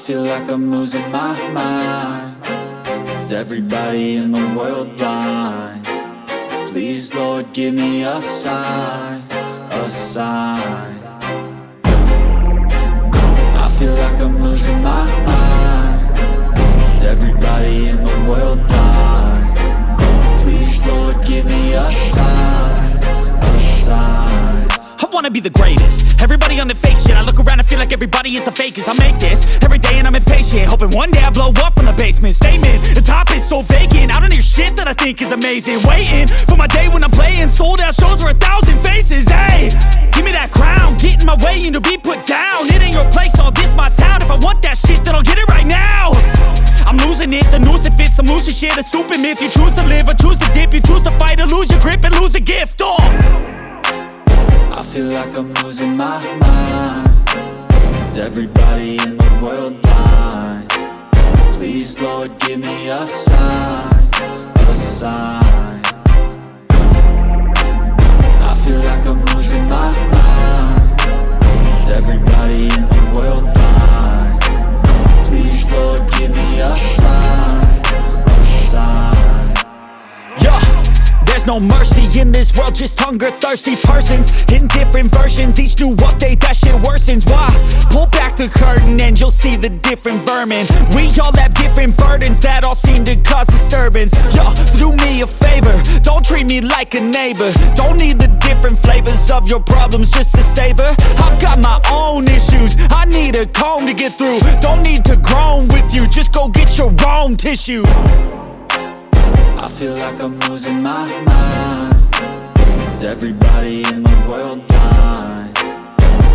feel like I'm losing my mind. Is everybody in the world blind? Please, Lord, give me a sign, a sign. I feel like I'm losing my mind. Is everybody in the world blind? Please, Lord, give me a sign, a sign. I wanna be the greatest. Everybody on the fake shit. I look around and feel like everybody is the fakest. I make this every day and I'm impatient, hoping one day I blow up from the basement. Statement, the top is so vacant. I don't hear shit that I think is amazing. Waiting for my day when I'm playing sold out shows for 1,000 faces. Hey, give me that crown, get in my way and to be put down. It ain't your place, all this my town. If I want that shit, then I'll get it right now. I'm losing it, the noose it fits. I'm losing shit, a stupid myth. You choose to live or choose to dip. You choose to fight or lose your grip and lose a gift. I feel like I'm losing my mind. Is everybody in the world blind? Please, Lord, give me a sign, a sign. I feel like I'm losing my mind. Is everybody in the world blind? Please, Lord, give me a sign, a sign. Yeah. There's no mercy in this world, just hunger-thirsty persons in different versions. Each new update, that shit worsens. Why? Pull back the curtain and you'll see the different vermin. We all have different burdens that all seem to cause disturbance. Yo, so do me a favor, don't treat me like a neighbor. Don't need the different flavors of your problems just to savor. I've got my own issues, I need a comb to get through. Don't need to groan with you, just go get your own tissue. I feel like I'm losing my mind. Is everybody in the world blind?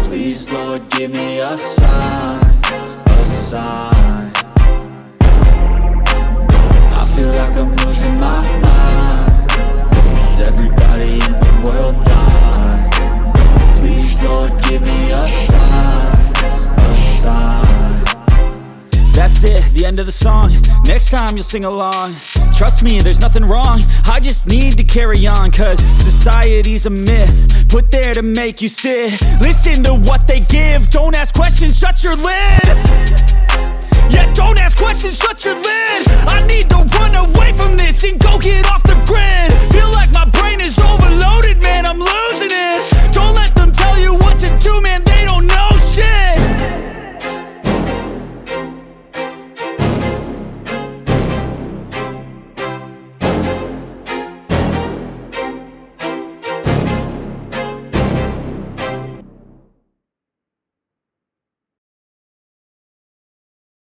Please, Lord, give me a sign, a sign. I feel like I'm losing my mind. Is everybody in the world blind? Please, Lord, give me a sign, a sign. That's it, the end of the song. Next time you'll sing along. Trust me, there's nothing wrong. I just need to carry on, cause society's a myth put there to make you sit. Listen to what they give. Don't ask questions, shut your lid. Yeah, don't ask questions, shut your lid.